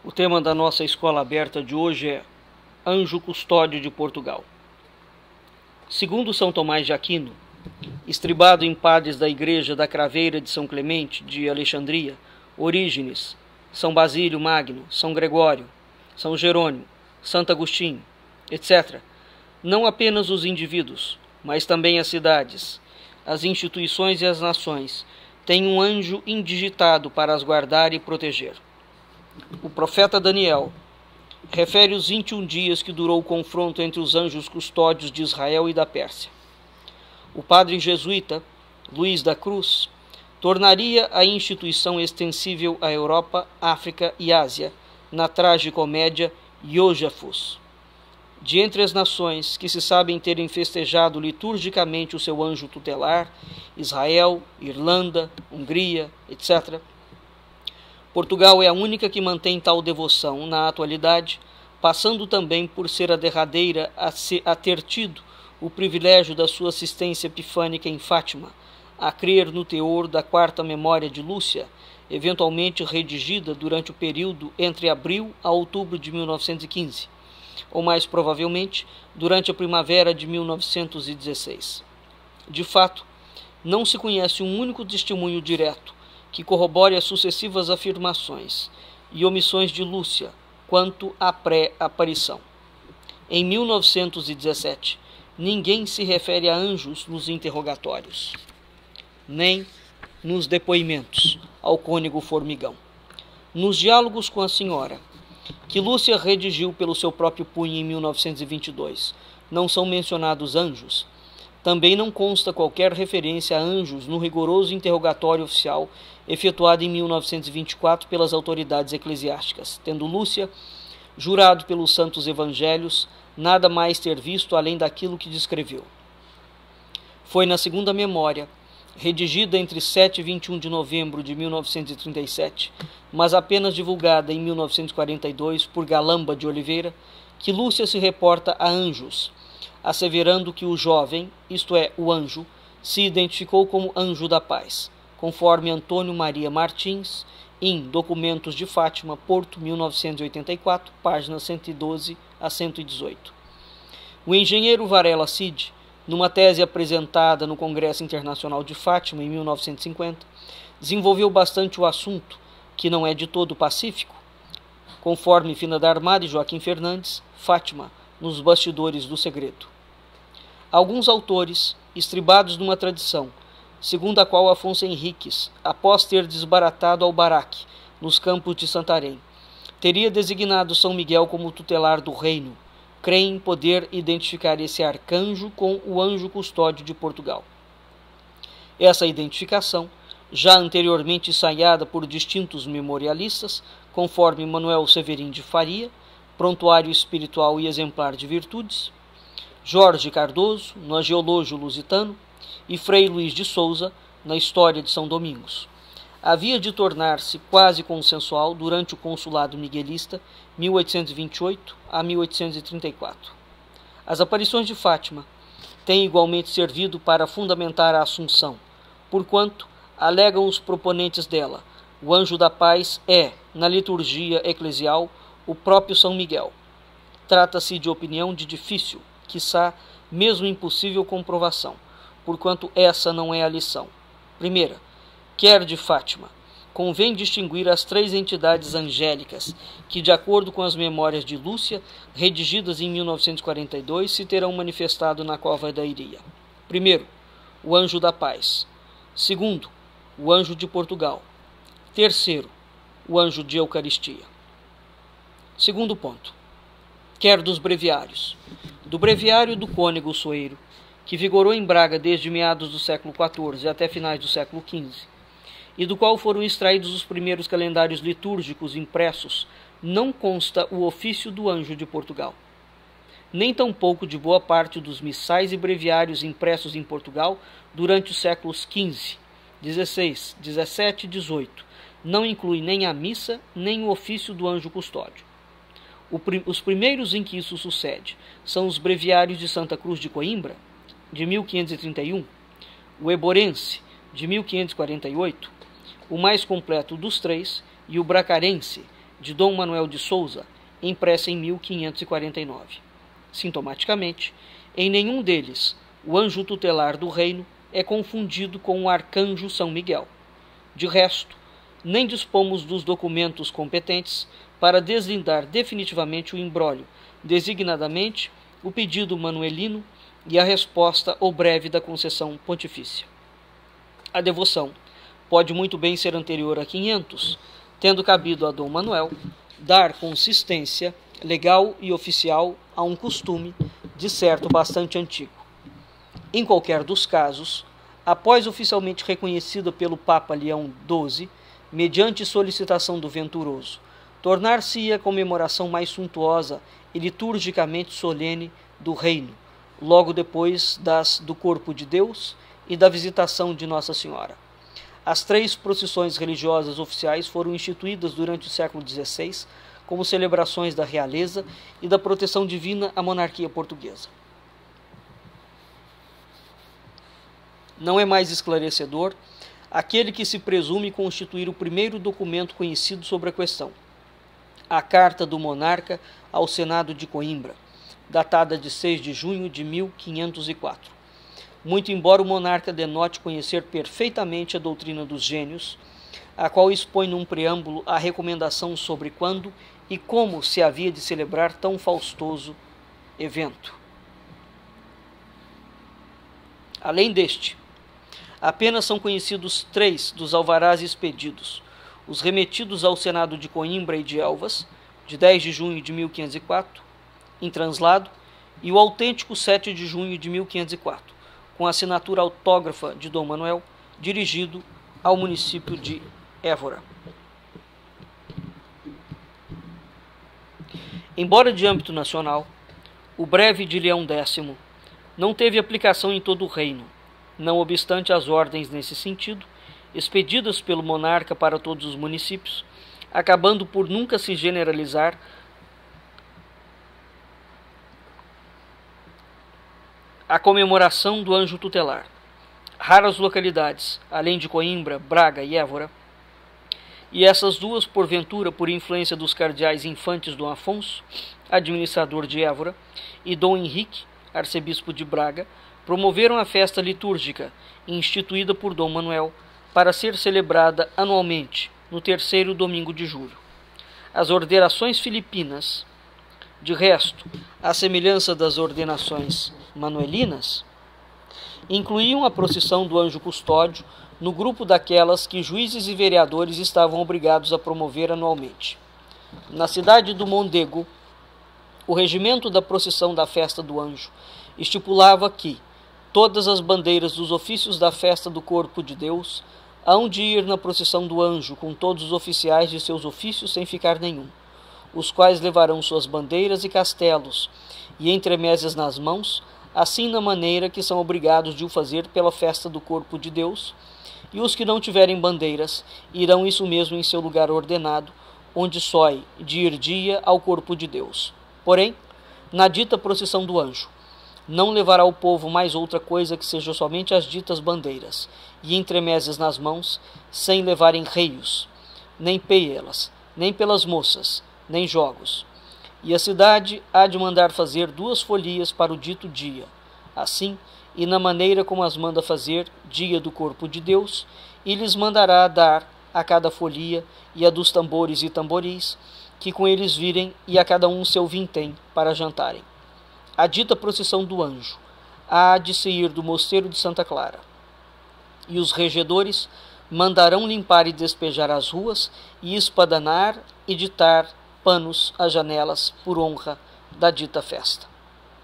O tema da nossa escola aberta de hoje é Anjo Custódio de Portugal. Segundo São Tomás de Aquino, estribado em padres da Igreja da Craveira de São Clemente de Alexandria, Orígenes, São Basílio Magno, São Gregório, São Jerônimo, Santo Agostinho, etc., não apenas os indivíduos, mas também as cidades, as instituições e as nações têm um anjo indigitado para as guardar e proteger. O profeta Daniel refere os 21 dias que durou o confronto entre os anjos custódios de Israel e da Pérsia. O padre jesuíta Luís da Cruz tornaria a instituição extensível à Europa, África e Ásia na tragicomédia Iosafos. De entre as nações que se sabem terem festejado liturgicamente o seu anjo tutelar, Israel, Irlanda, Hungria, etc., Portugal é a única que mantém tal devoção na atualidade, passando também por ser a derradeira a ter tido o privilégio da sua assistência epifânica em Fátima, a crer no teor da quarta memória de Lúcia, eventualmente redigida durante o período entre abril a outubro de 1915, ou mais provavelmente durante a primavera de 1916. De fato, não se conhece um único testemunho direto que corrobore as sucessivas afirmações e omissões de Lúcia quanto à pré-aparição. Em 1917, ninguém se refere a anjos nos interrogatórios, nem nos depoimentos ao cônego Formigão. Nos diálogos com a senhora, que Lúcia redigiu pelo seu próprio punho em 1922, não são mencionados anjos. Também não consta qualquer referência a anjos no rigoroso interrogatório oficial efetuado em 1924 pelas autoridades eclesiásticas, tendo Lúcia jurado pelos santos evangelhos nada mais ter visto além daquilo que descreveu. Foi na segunda memória, redigida entre 7 e 21 de novembro de 1937, mas apenas divulgada em 1942 por Galamba de Oliveira, que Lúcia se reporta a anjos, asseverando que o jovem, isto é, o anjo, se identificou como anjo da paz, conforme Antônio Maria Martins, em Documentos de Fátima, Porto, 1984, páginas 112 a 118. O engenheiro Varela Cid, numa tese apresentada no Congresso Internacional de Fátima, em 1950, desenvolveu bastante o assunto, que não é de todo pacífico, conforme Fina da Armada e Joaquim Fernandes, Fátima, nos bastidores do segredo. Alguns autores, estribados numa tradição, segundo a qual Afonso Henriques, após ter desbaratado Albaraque, nos campos de Santarém, teria designado São Miguel como tutelar do reino, creem poder identificar esse arcanjo com o anjo custódio de Portugal. Essa identificação, já anteriormente ensaiada por distintos memorialistas, conforme Manuel Severin de Faria, Prontuário Espiritual e Exemplar de Virtudes, Jorge Cardoso, no Agiológio Lusitano, e Frei Luís de Souza, na História de São Domingos. Havia de tornar-se quase consensual durante o consulado miguelista, 1828 a 1834. As aparições de Fátima têm igualmente servido para fundamentar a Assunção, porquanto, alegam os proponentes dela, o anjo da paz é, na liturgia eclesial, o próprio São Miguel. Trata-se de opinião de difícil, quiçá mesmo impossível comprovação, porquanto essa não é a lição. Primeira, quer de Fátima, convém distinguir as três entidades angélicas que, de acordo com as memórias de Lúcia, redigidas em 1942, se terão manifestado na cova da Iria. Primeiro, o anjo da paz. Segundo, o anjo de Portugal. Terceiro, o anjo de Eucaristia. Segundo ponto. Quer dos breviários. Do breviário do cônego Soeiro, que vigorou em Braga desde meados do século XIV até finais do século XV, e do qual foram extraídos os primeiros calendários litúrgicos impressos, não consta o ofício do anjo de Portugal. Nem tampouco de boa parte dos missais e breviários impressos em Portugal durante os séculos XV, XVI, XVII e XVIII, não inclui nem a missa, nem o ofício do anjo custódio. Os primeiros em que isso sucede são os breviários de Santa Cruz de Coimbra, de 1531, o Eborense, de 1548, o mais completo dos três, e o Bracarense, de Dom Manuel de Souza, impressa em 1549. Sintomaticamente, em nenhum deles o anjo tutelar do reino é confundido com o arcanjo São Miguel. De resto, nem dispomos dos documentos competentes para deslindar definitivamente o imbróglio, designadamente o pedido manuelino e a resposta ou breve da concessão pontifícia. A devoção pode muito bem ser anterior a 500, tendo cabido a Dom Manuel dar consistência legal e oficial a um costume, de certo, bastante antigo. Em qualquer dos casos, após oficialmente reconhecida pelo Papa Leão XII, mediante solicitação do Venturoso, tornar-se-ia a comemoração mais suntuosa e liturgicamente solene do reino, logo depois das do Corpo de Deus e da visitação de Nossa Senhora. As 3 procissões religiosas oficiais foram instituídas durante o século XVI como celebrações da realeza e da proteção divina à monarquia portuguesa. Não é mais esclarecedor aquele que se presume constituir o primeiro documento conhecido sobre a questão, a Carta do Monarca ao Senado de Coimbra, datada de 6 de junho de 1504. Muito embora o monarca denote conhecer perfeitamente a doutrina dos gênios, a qual expõe num preâmbulo a recomendação sobre quando e como se havia de celebrar tão faustoso evento. Além deste, apenas são conhecidos 3 dos alvarás expedidos, os remetidos ao Senado de Coimbra e de Elvas, de 10 de junho de 1504, em translado, e o autêntico 7 de junho de 1504, com assinatura autógrafa de Dom Manuel, dirigido ao município de Évora. Embora de âmbito nacional, o breve de Leão X não teve aplicação em todo o reino, não obstante as ordens nesse sentido, expedidas pelo monarca para todos os municípios, acabando por nunca se generalizar a comemoração do anjo tutelar. Raras localidades, além de Coimbra, Braga e Évora, e essas duas, porventura, por influência dos cardeais infantes Dom Afonso, administrador de Évora, e Dom Henrique, arcebispo de Braga, promoveram a festa litúrgica, instituída por Dom Manuel, para ser celebrada anualmente, no 3º domingo de julho. As ordenações filipinas, de resto, à semelhança das ordenações manuelinas, incluíam a procissão do anjo custódio no grupo daquelas que juízes e vereadores estavam obrigados a promover anualmente. Na cidade do Mondego, o regimento da procissão da festa do anjo estipulava que todas as bandeiras dos ofícios da festa do Corpo de Deus hão de ir na procissão do anjo com todos os oficiais de seus ofícios sem ficar nenhum, os quais levarão suas bandeiras e castelos e entremeses nas mãos, assim na maneira que são obrigados de o fazer pela festa do Corpo de Deus, e os que não tiverem bandeiras irão isso mesmo em seu lugar ordenado, onde soe de ir dia ao Corpo de Deus. Porém, na dita procissão do anjo, não levará o povo mais outra coisa que seja somente as ditas bandeiras, e entremeses nas mãos, sem levarem reios, nem peielas, nem pelas moças, nem jogos. E a cidade há de mandar fazer 2 folias para o dito dia, assim, e na maneira como as manda fazer, dia do Corpo de Deus, e lhes mandará dar a cada folia e a dos tambores e tamboris, que com eles virem, e a cada um seu vintém para jantarem. A dita procissão do anjo há de se ir do mosteiro de Santa Clara, e os regedores mandarão limpar e despejar as ruas, e espadanar e ditar panos às janelas por honra da dita festa.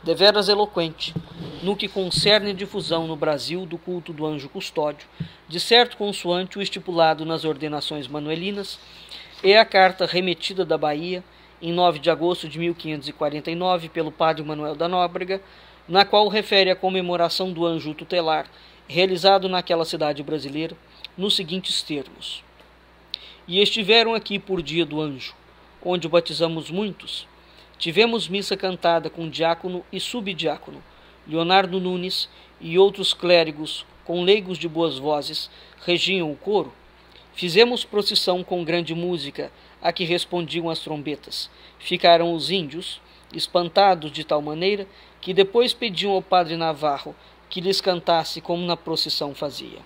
Deveras eloquente, no que concerne difusão no Brasil do culto do anjo custódio, de certo consoante o estipulado nas ordenações manuelinas, é a carta remetida da Bahia, em 9 de agosto de 1549, pelo padre Manuel da Nóbrega, na qual refere a comemoração do anjo tutelar, realizado naquela cidade brasileira, nos seguintes termos: E estiveram aqui por dia do anjo, onde batizamos muitos. Tivemos missa cantada com diácono e subdiácono, Leonardo Nunes e outros clérigos com leigos de boas vozes regiam o coro, Fizemos procissão com grande música, a que respondiam as trombetas. Ficaram os índios, espantados de tal maneira, que depois pediam ao padre Navarro que lhes cantasse como na procissão fazia.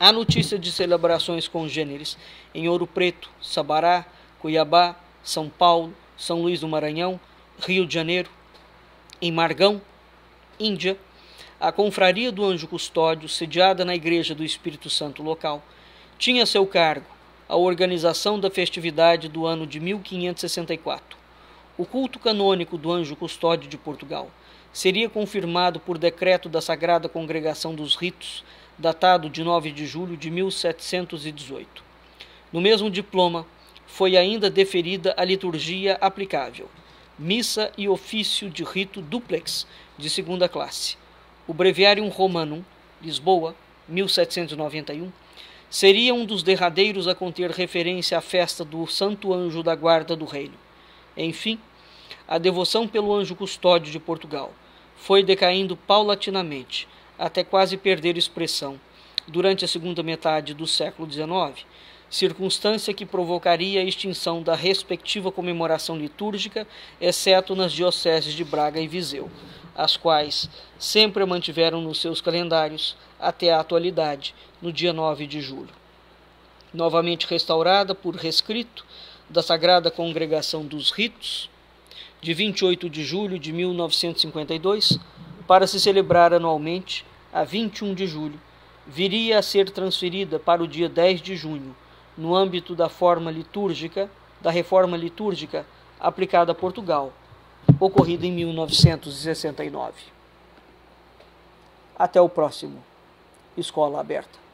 Há notícia de celebrações congêneres em Ouro Preto, Sabará, Cuiabá, São Paulo, São Luís do Maranhão, Rio de Janeiro. Em Margão, Índia, a confraria do Anjo Custódio, sediada na Igreja do Espírito Santo local, tinha a seu cargo a organização da festividade do ano de 1564. O culto canônico do Anjo Custódio de Portugal seria confirmado por decreto da Sagrada Congregação dos Ritos, datado de 9 de julho de 1718. No mesmo diploma, foi ainda deferida a liturgia aplicável, missa e ofício de rito duplex de segunda classe. O Breviarium Romanum, Lisboa, 1791, seria um dos derradeiros a conter referência à festa do Santo Anjo da Guarda do Reino. Enfim, a devoção pelo Anjo Custódio de Portugal foi decaindo paulatinamente, até quase perder expressão, durante a segunda metade do século XIX, circunstância que provocaria a extinção da respectiva comemoração litúrgica, exceto nas dioceses de Braga e Viseu, as quais sempre a mantiveram nos seus calendários até a atualidade, no dia 9 de julho. Novamente restaurada por rescrito da Sagrada Congregação dos Ritos, de 28 de julho de 1952, para se celebrar anualmente, a 21 de julho, viria a ser transferida para o dia 10 de junho, no âmbito da reforma litúrgica aplicada a Portugal, ocorrida em 1969. Até o próximo Escola Aberta.